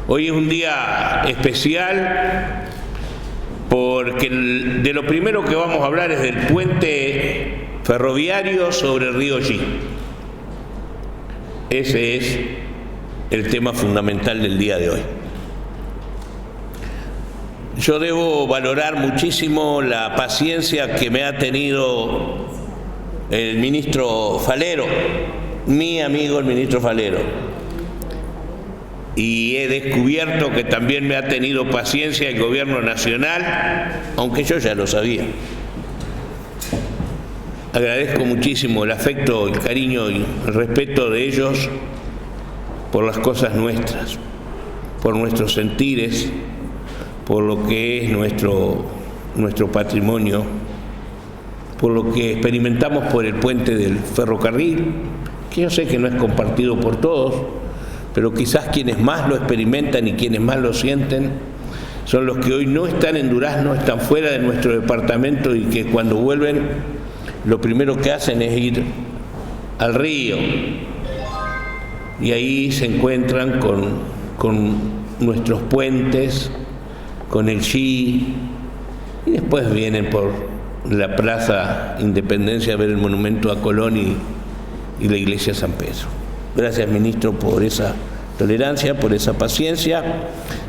Hoy es un día especial porque de lo primero que vamos a hablar es del puente ferroviario sobre el río Xi. Ese es el tema fundamental del día de hoy. Yo debo valorar muchísimo la paciencia que me ha tenido el ministro Falero, mi amigo el ministro Falero. Y he descubierto que también me ha tenido paciencia el gobierno nacional, aunque yo ya lo sabía. Agradezco muchísimo el afecto, el cariño y el respeto de ellos por las cosas nuestras, por nuestros sentires, por lo que es nuestro patrimonio, por lo que experimentamos por el puente del ferrocarril, que yo sé que no es compartido por todos, pero quizás quienes más lo experimentan y quienes más lo sienten son los que hoy no están en Durazno, están fuera de nuestro departamento y que cuando vuelven lo primero que hacen es ir al río y ahí se encuentran con nuestros puentes, con el Xi, y después vienen por la Plaza Independencia a ver el monumento a Colón y la iglesia San Pedro. Gracias, ministro, por esa tolerancia, por esa paciencia,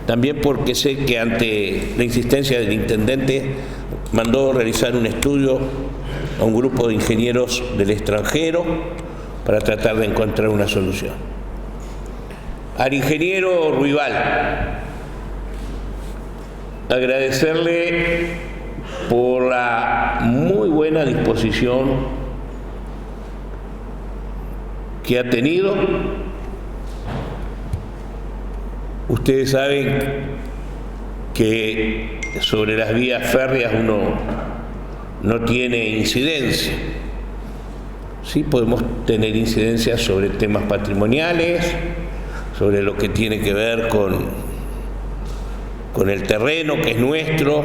también porque sé que ante la insistencia del intendente mandó realizar un estudio a un grupo de ingenieros del extranjero para tratar de encontrar una solución. Al ingeniero Ruibal, agradecerle por la muy buena disposición que ha tenido. Ustedes saben que sobre las vías férreas uno no tiene incidencia. Sí podemos tener incidencia sobre temas patrimoniales, sobre lo que tiene que ver con el terreno que es nuestro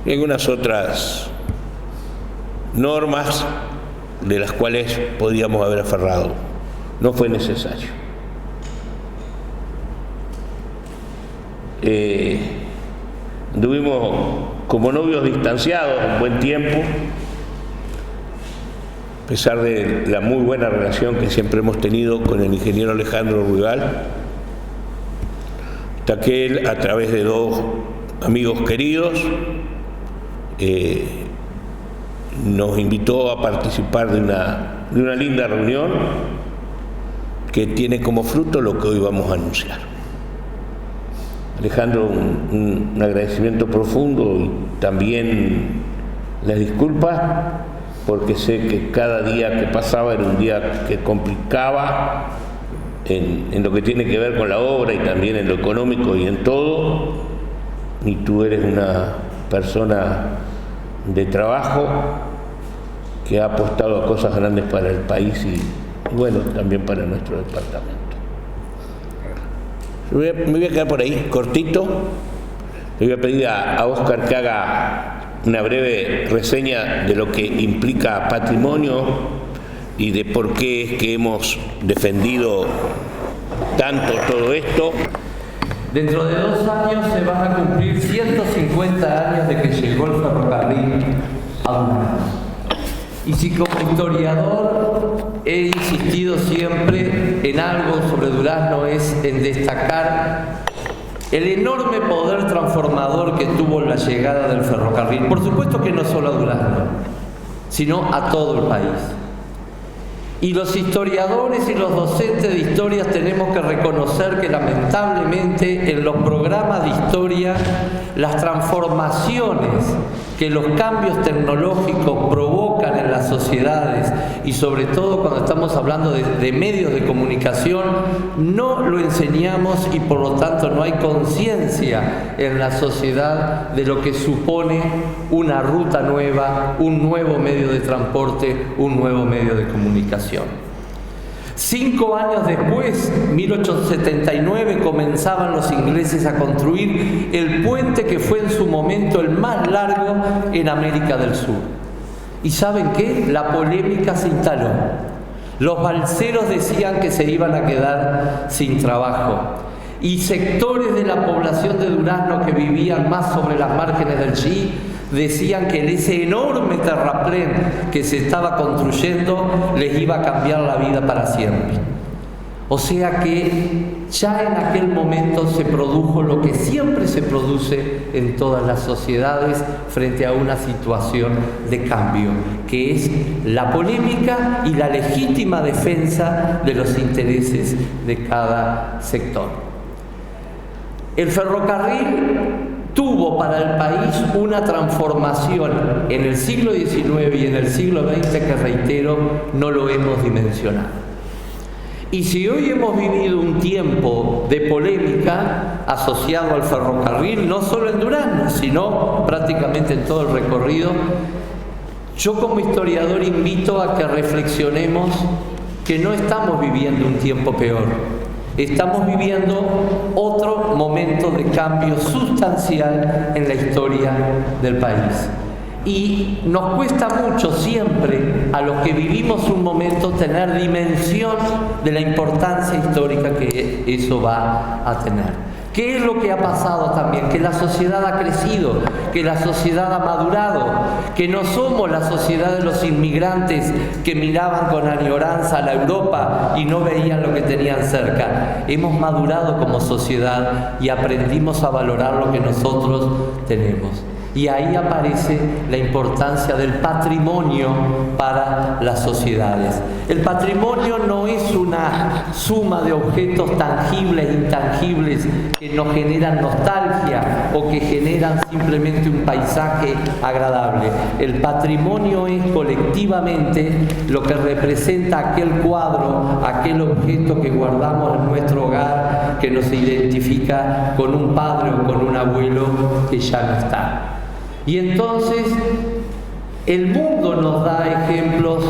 y algunas otras normas de las cuales podíamos haber aferrado. No fue necesario. Estuvimos como novios distanciados un buen tiempo, a pesar de la muy buena relación que siempre hemos tenido con el ingeniero Alejandro Ruibal, hasta que él, a través de dos amigos queridos, nos invitó a participar de una linda reunión que tiene como fruto lo que hoy vamos a anunciar. Alejandro, un agradecimiento profundo y también las disculpas, porque sé que cada día que pasaba era un día que complicaba en lo que tiene que ver con la obra y también en lo económico y en todo, y tú eres una persona de trabajo que ha apostado a cosas grandes para el país y bueno, también para nuestro departamento. Me voy a quedar por ahí, cortito. Le voy a pedir a Óscar que haga una breve reseña de lo que implica patrimonio y de por qué es que hemos defendido tanto todo esto. Dentro de 2 años se van a cumplir 150 años de que llegó el ferrocarril a Durazno. Y si como historiador he insistido siempre en algo sobre Durazno es en destacar el enorme poder transformador que tuvo la llegada del ferrocarril. Por supuesto que no solo a Durazno, sino a todo el país. Y los historiadores y los docentes de historias tenemos que reconocer que lamentablemente en los programas de historia las transformaciones que los cambios tecnológicos provocan en las sociedades y sobre todo cuando estamos hablando de medios de comunicación no lo enseñamos y por lo tanto no hay conciencia en la sociedad de lo que supone una ruta nueva, un nuevo medio de transporte, un nuevo medio de comunicación. 5 años después, 1879, comenzaban los ingleses a construir el puente que fue en su momento el más largo en América del Sur. ¿Y saben qué? La polémica se instaló. Los balseros decían que se iban a quedar sin trabajo. y sectores de la población de Durazno que vivían más sobre las márgenes del Xi decían que ese enorme terraplén que se estaba construyendo les iba a cambiar la vida para siempre. O sea que ya en aquel momento se produjo lo que siempre se produce en todas las sociedades frente a una situación de cambio, que es la polémica y la legítima defensa de los intereses de cada sector. El ferrocarril tuvo para el país una transformación en el siglo XIX y en el siglo XX que, reitero, no lo hemos dimensionado. Y si hoy hemos vivido un tiempo de polémica asociado al ferrocarril, no solo en Durazno, sino prácticamente en todo el recorrido, yo como historiador invito a que reflexionemos que no estamos viviendo un tiempo peor. Estamos viviendo otro momento de cambio sustancial en la historia del país. Y nos cuesta mucho siempre, a los que vivimos un momento, tener dimensión de la importancia histórica que eso va a tener. ¿Qué es lo que ha pasado también? Que la sociedad ha crecido, que la sociedad ha madurado, que no somos la sociedad de los inmigrantes que miraban con añoranza a la Europa y no veían lo que tenían cerca. Hemos madurado como sociedad y aprendimos a valorar lo que nosotros tenemos. Y ahí aparece la importancia del patrimonio para las sociedades. El patrimonio no es una suma de objetos tangibles e intangibles que nos generan nostalgia o que generan simplemente un paisaje agradable. El patrimonio es colectivamente lo que representa aquel cuadro, aquel objeto que guardamos en nuestro hogar, que nos identifica con un padre o con un abuelo que ya no está. Y entonces el mundo nos da ejemplos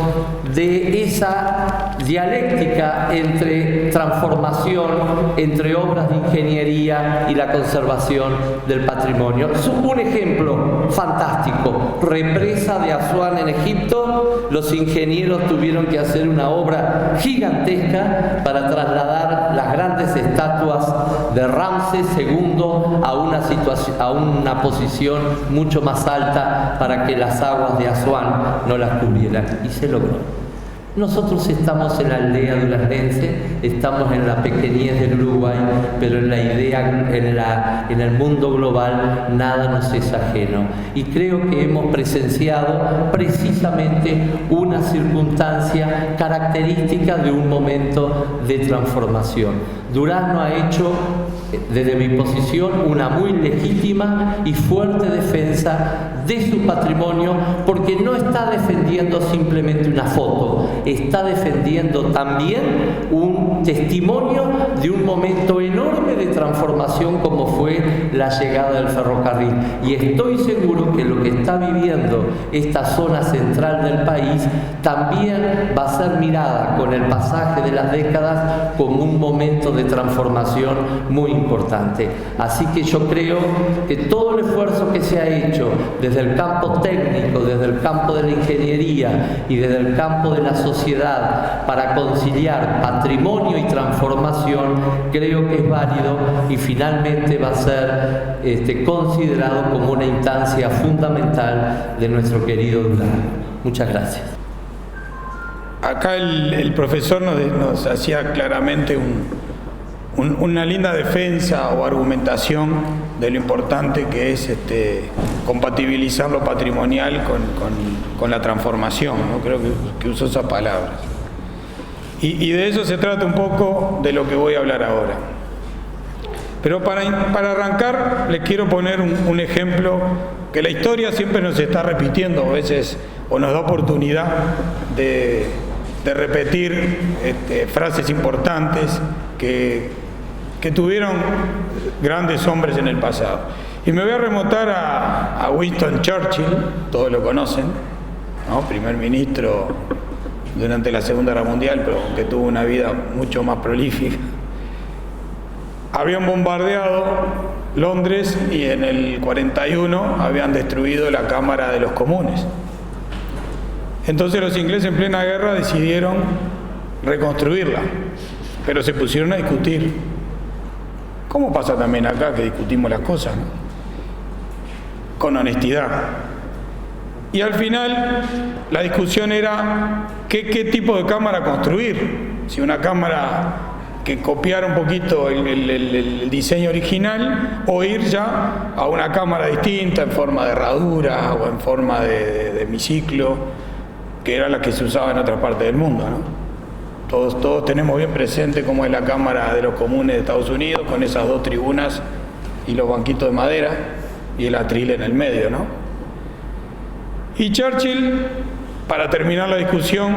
de esa dialéctica entre transformación, entre obras de ingeniería y la conservación del patrimonio. Un ejemplo fantástico: represa de Asuán en Egipto. Los ingenieros tuvieron que hacer una obra gigantesca para trasladar las grandes estatuas de Ramsés II a una posición mucho más alta para que las aguas de Asuán no las cubrieran, y se logró. Nosotros estamos en la aldea duraznense, estamos en la pequeñez del Uruguay, pero en la idea, en el mundo global, nada nos es ajeno. Y creo que hemos presenciado precisamente una circunstancia característica de un momento de transformación. Durazno ha hecho, desde mi posición, una muy legítima y fuerte defensa de su patrimonio, porque no está defendiendo simplemente una foto, está defendiendo también un testimonio de un momento enorme de transformación como fue la llegada del ferrocarril. Y estoy seguro que lo que está viviendo esta zona central del país también va a ser mirada con el pasaje de las décadas como un momento de transformación muy importante. Así que yo creo que todo el esfuerzo que se ha hecho desde el campo técnico, desde el campo de la ingeniería y desde el campo de la sociedad para conciliar patrimonio y transformación, creo que es válido y finalmente va a ser considerado como una instancia fundamental de nuestro querido Durazno. Muchas gracias. Acá el profesor nos hacía claramente una linda defensa o argumentación de lo importante que es compatibilizar lo patrimonial con la transformación, ¿no? Creo que usó esas palabras. Y de eso se trata un poco de lo que voy a hablar ahora. Pero para arrancar les quiero poner un ejemplo que la historia siempre nos está repitiendo a veces, o nos da oportunidad de repetir frases importantes que tuvieron grandes hombres en el pasado. Y me voy a remontar a Winston Churchill, todos lo conocen, ¿no? Primer ministro durante la Segunda Guerra Mundial, pero que tuvo una vida mucho más prolífica. Habían bombardeado Londres y en el 41 habían destruido la Cámara de los Comunes. Entonces los ingleses en plena guerra decidieron reconstruirla, pero se pusieron a discutir como pasa también acá que discutimos las cosas, ¿no? Con honestidad. Y al final la discusión era qué tipo de cámara construir. Si una cámara que copiara un poquito el diseño original, o ir ya a una cámara distinta en forma de herradura o en forma de hemiciclo, que era la que se usaba en otras partes del mundo, ¿no? Todos tenemos bien presente cómo es la Cámara de los Comunes de Estados Unidos, con esas 2 tribunas y los banquitos de madera y el atril en el medio, ¿no? Y Churchill, para terminar la discusión,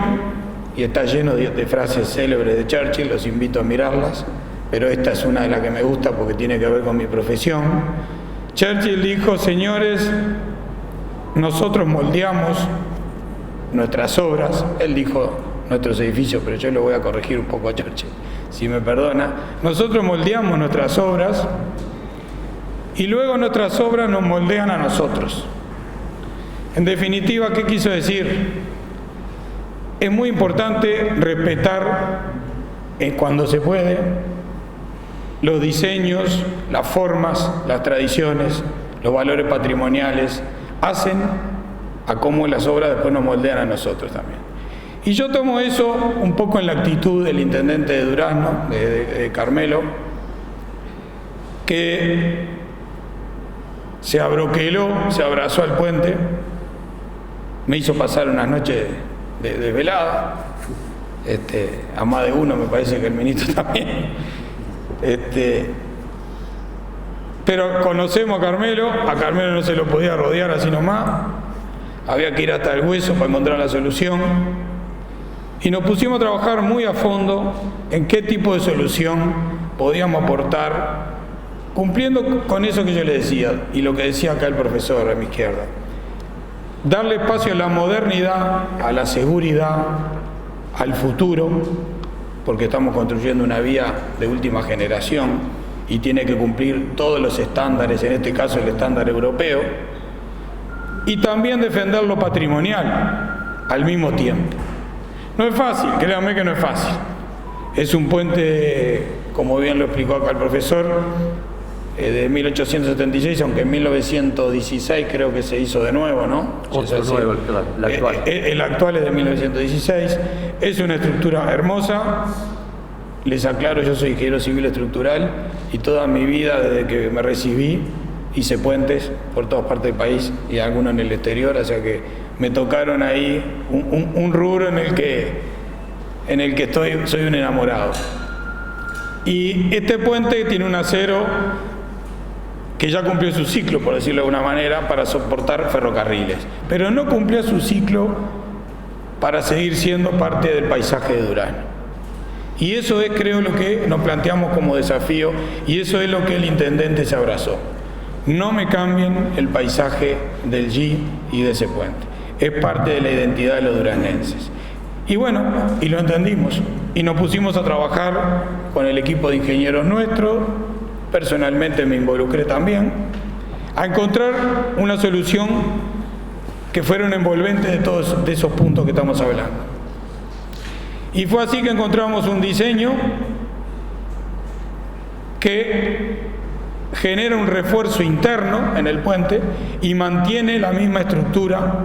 y está lleno de frases célebres de Churchill, los invito a mirarlas, pero esta es una de las que me gusta porque tiene que ver con mi profesión. Churchill dijo: señores, nosotros moldeamos nuestras obras. Él dijo nuestros edificios, pero yo lo voy a corregir un poco a Churchill, si me perdona. Nosotros moldeamos nuestras obras y luego nuestras obras nos moldean a nosotros. En definitiva, ¿qué quiso decir? Es muy importante respetar, cuando se puede, los diseños, las formas, las tradiciones, los valores patrimoniales, hacen a cómo las obras después nos moldean a nosotros también. Y yo tomo eso un poco en la actitud del intendente de Durazno, de Carmelo, que se abroqueló, se abrazó al puente, me hizo pasar unas noches de velada, a más de uno, me parece que el ministro también. Pero conocemos a Carmelo no se lo podía rodear así nomás, había que ir hasta el hueso para encontrar la solución. Y nos pusimos a trabajar muy a fondo en qué tipo de solución podíamos aportar, cumpliendo con eso que yo le decía, y lo que decía acá el profesor a mi izquierda. Darle espacio a la modernidad, a la seguridad, al futuro, porque estamos construyendo una vía de última generación y tiene que cumplir todos los estándares, en este caso el estándar europeo, y también defender lo patrimonial al mismo tiempo. No es fácil, créanme que no es fácil. Es un puente, como bien lo explicó acá el profesor, de 1876, aunque en 1916 creo que se hizo de nuevo, ¿no? Otro nuevo, el actual. El actual es de 1916. Es una estructura hermosa. Les aclaro, yo soy ingeniero civil estructural y toda mi vida, desde que me recibí, hice puentes por todas partes del país y algunos en el exterior, o sea que me tocaron ahí un rubro en el que soy un enamorado. Y este puente tiene un acero que ya cumplió su ciclo, por decirlo de alguna manera, para soportar ferrocarriles, pero no cumplió su ciclo para seguir siendo parte del paisaje de Durazno. Y eso es, creo, lo que nos planteamos como desafío, y eso es lo que el intendente se abrazó. No me cambien el paisaje del G y de ese puente. Es parte de la identidad de los duraznenses. Y bueno, y lo entendimos. Y nos pusimos a trabajar con el equipo de ingenieros nuestro, personalmente me involucré también, a encontrar una solución que fuera un envolvente de todos esos puntos que estamos hablando. Y fue así que encontramos un diseño que genera un refuerzo interno en el puente y mantiene la misma estructura,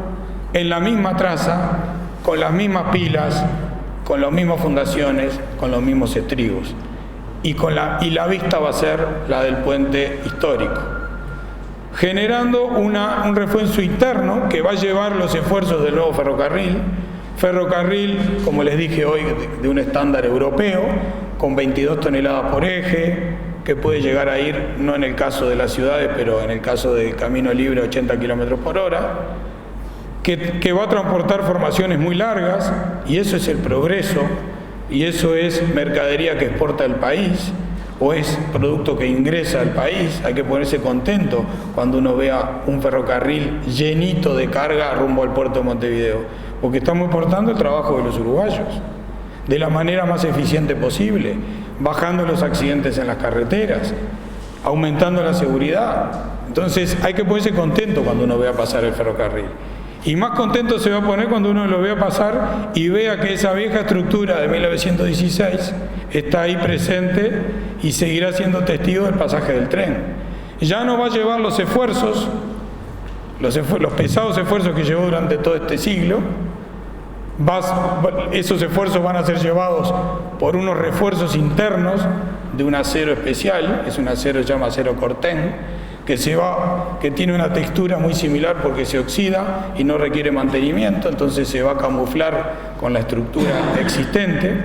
en la misma traza, con las mismas pilas, con las mismas fundaciones, con los mismos estribos. Y la vista va a ser la del puente histórico, generando un refuerzo interno que va a llevar los esfuerzos del nuevo ferrocarril, como les dije hoy, de un estándar europeo, con 22 toneladas por eje, que puede llegar a ir, no en el caso de las ciudades, pero en el caso del camino libre, 80 kilómetros por hora, que va a transportar formaciones muy largas, y eso es el progreso, y eso es mercadería que exporta el país, o es producto que ingresa al país. Hay que ponerse contento cuando uno vea un ferrocarril llenito de carga rumbo al puerto de Montevideo, porque estamos importando el trabajo de los uruguayos, de la manera más eficiente posible, bajando los accidentes en las carreteras, aumentando la seguridad. Entonces hay que ponerse contento cuando uno vea pasar el ferrocarril. Y más contento se va a poner cuando uno lo vea pasar y vea que esa vieja estructura de 1916 está ahí presente y seguirá siendo testigo del pasaje del tren. Ya no va a llevar los esfuerzos, los pesados esfuerzos que llevó durante todo este siglo. Esos esfuerzos van a ser llevados por unos refuerzos internos de un acero especial, es un acero que se llama acero Corten, que tiene una textura muy similar porque se oxida y no requiere mantenimiento, entonces se va a camuflar con la estructura existente.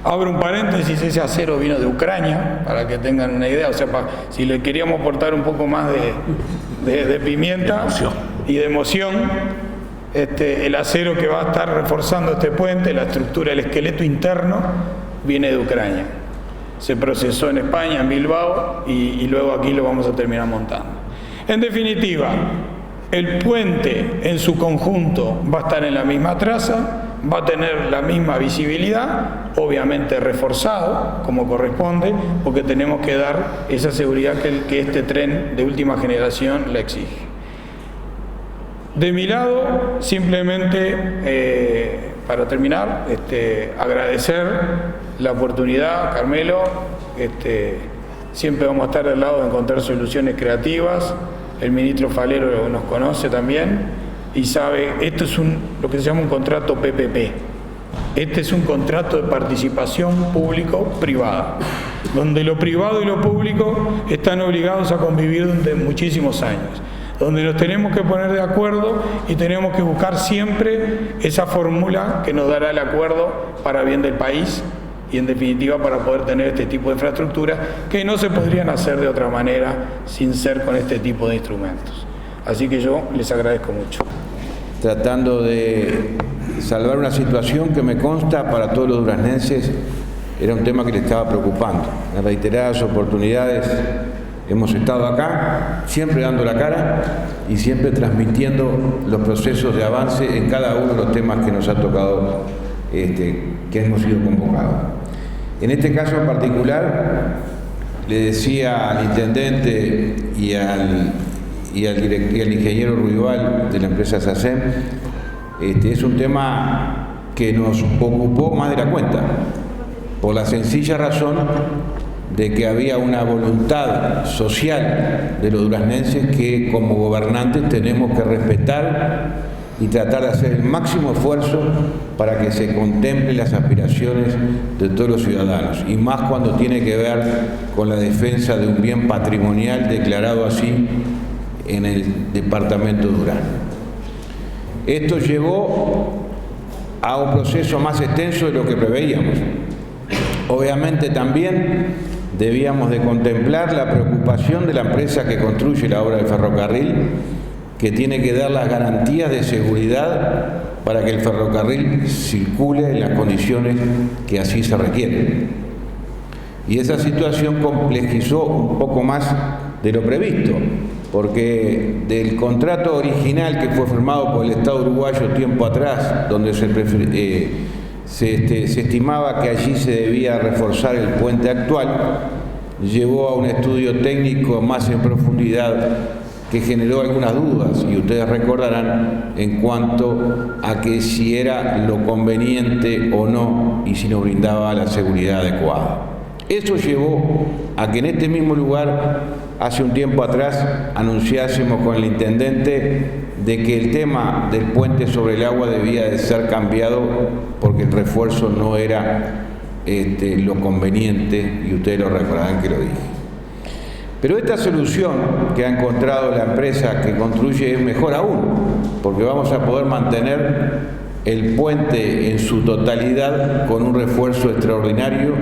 Abro un paréntesis, ese acero vino de Ucrania, para que tengan una idea, o sea, si le queríamos aportar un poco más de pimienta y de emoción, el acero que va a estar reforzando este puente, la estructura, el esqueleto interno, viene de Ucrania. Se procesó en España, en Bilbao, y luego aquí lo vamos a terminar montando. En definitiva, el puente en su conjunto va a estar en la misma traza, va a tener la misma visibilidad, obviamente reforzado, como corresponde, porque tenemos que dar esa seguridad que este tren de última generación le exige. De mi lado, simplemente, para terminar, agradecer la oportunidad, Carmelo, siempre vamos a estar del lado de encontrar soluciones creativas. El ministro Falero nos conoce también y sabe, esto es lo que se llama un contrato PPP. Este es un contrato de participación público-privada, donde lo privado y lo público están obligados a convivir durante muchísimos años, donde nos tenemos que poner de acuerdo y tenemos que buscar siempre esa fórmula que nos dará el acuerdo para bien del país y en definitiva para poder tener este tipo de infraestructuras que no se podrían hacer de otra manera sin ser con este tipo de instrumentos. Así que yo les agradezco mucho. Tratando de salvar una situación que me consta para todos los duraznenses era un tema que les estaba preocupando. En reiteradas oportunidades hemos estado acá, siempre dando la cara y siempre transmitiendo los procesos de avance en cada uno de los temas que nos ha tocado, que hemos sido convocados. En este caso en particular, le decía al intendente y al ingeniero Ruibal de la empresa SACEM, es un tema que nos ocupó más de la cuenta, por la sencilla razón de que había una voluntad social de los duraznenses que como gobernantes tenemos que respetar y tratar de hacer el máximo esfuerzo para que se contemplen las aspiraciones de todos los ciudadanos, y más cuando tiene que ver con la defensa de un bien patrimonial declarado así en el departamento de Durán. Esto llevó a un proceso más extenso de lo que preveíamos. Obviamente también debíamos de contemplar la preocupación de la empresa que construye la obra del ferrocarril, que tiene que dar las garantías de seguridad para que el ferrocarril circule en las condiciones que así se requieren. Y esa situación complejizó un poco más de lo previsto, porque del contrato original que fue firmado por el Estado uruguayo tiempo atrás, donde se estimaba que allí se debía reforzar el puente actual, llevó a un estudio técnico más en profundidad que generó algunas dudas, y ustedes recordarán, en cuanto a que si era lo conveniente o no y si nos brindaba la seguridad adecuada. Eso llevó a que en este mismo lugar, hace un tiempo atrás, anunciásemos con el intendente de que el tema del puente sobre el agua debía de ser cambiado porque el refuerzo no era lo conveniente, y ustedes lo recordarán que lo dije. Pero esta solución que ha encontrado la empresa que construye es mejor aún, porque vamos a poder mantener el puente en su totalidad con un refuerzo extraordinario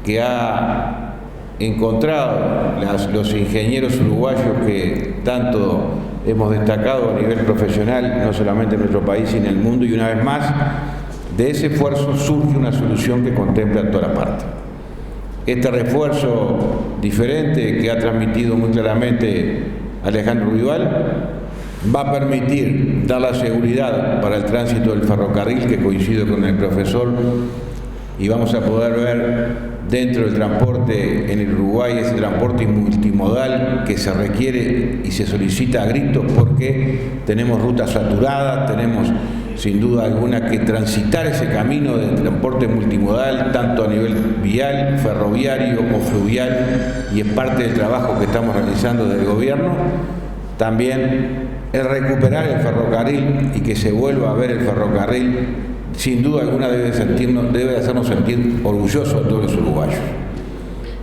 que ha encontrado los ingenieros uruguayos que tanto hemos destacado a nivel profesional, no solamente en nuestro país, sino en el mundo, y una vez más, de ese esfuerzo surge una solución que contempla toda la parte. Este refuerzo diferente que ha transmitido muy claramente Alejandro Ruibal va a permitir dar la seguridad para el tránsito del ferrocarril, que coincido con el profesor, y vamos a poder ver dentro del transporte en el Uruguay ese transporte multimodal que se requiere y se solicita a gritos, porque tenemos rutas saturadas, tenemos sin duda alguna que transitar ese camino de transporte multimodal, tanto a nivel vial, ferroviario o fluvial, y es parte del trabajo que estamos realizando desde el gobierno. También el recuperar el ferrocarril y que se vuelva a ver el ferrocarril, sin duda alguna debe hacernos sentir orgullosos a todos los uruguayos.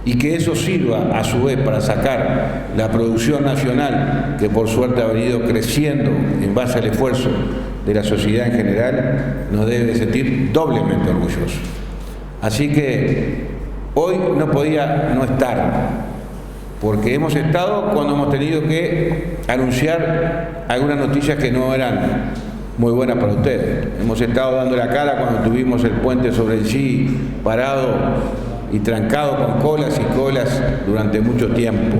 Y que eso sirva a su vez para sacar la producción nacional, que por suerte ha venido creciendo en base al esfuerzo de la sociedad en general, nos debe sentir doblemente orgullosos. Así que hoy no podía no estar, porque hemos estado cuando hemos tenido que anunciar algunas noticias que no eran muy buenas para ustedes. Hemos estado dando la cara cuando tuvimos el puente sobre el Sí parado y trancado con colas y colas durante mucho tiempo.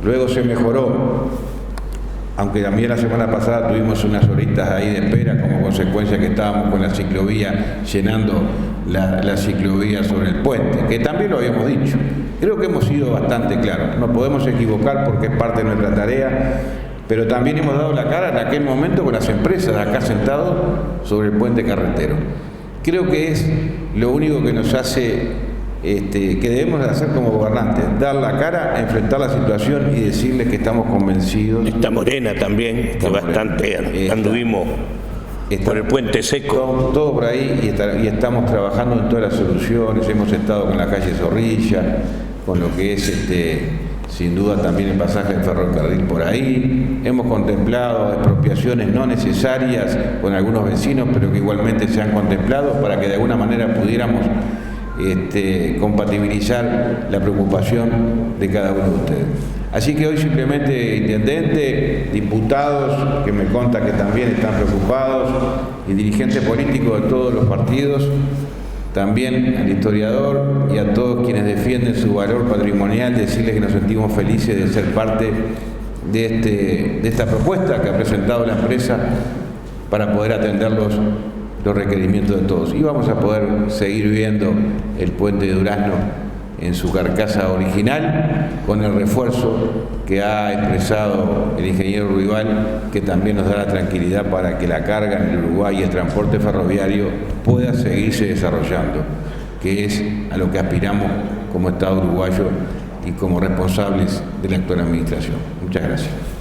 Luego se mejoró, aunque también la semana pasada tuvimos unas horitas ahí de espera como consecuencia que estábamos con la ciclovía, llenando la ciclovía sobre el puente, que también lo habíamos dicho. Creo que hemos sido bastante claros, no podemos equivocar porque es parte de nuestra tarea, pero también hemos dado la cara en aquel momento con las empresas acá sentados sobre el puente carretero. Creo que es lo único que nos hace, que debemos hacer como gobernantes, dar la cara, enfrentar la situación y decirles que estamos convencidos. Está Morena también, que bastante anduvimos por el puente seco. Todo por ahí, y estamos trabajando en todas las soluciones. Hemos estado con la calle Zorrilla, con lo que es sin duda también el pasaje del ferrocarril por ahí. Hemos contemplado expropiaciones no necesarias con algunos vecinos, pero que igualmente se han contemplado para que de alguna manera pudiéramos compatibilizar la preocupación de cada uno de ustedes. Así que hoy simplemente, intendente, diputados, que me consta que también están preocupados, y dirigentes políticos de todos los partidos, también al historiador y a todos quienes defienden su valor patrimonial, decirles que nos sentimos felices de ser parte de esta propuesta que ha presentado la empresa para poder atender los requerimientos de todos. Y vamos a poder seguir viendo el puente de Durazno en su carcasa original, con el refuerzo que ha expresado el ingeniero Ruibal, que también nos da la tranquilidad para que la carga en el Uruguay y el transporte ferroviario pueda seguirse desarrollando, que es a lo que aspiramos como Estado uruguayo y como responsables de la actual administración. Muchas gracias.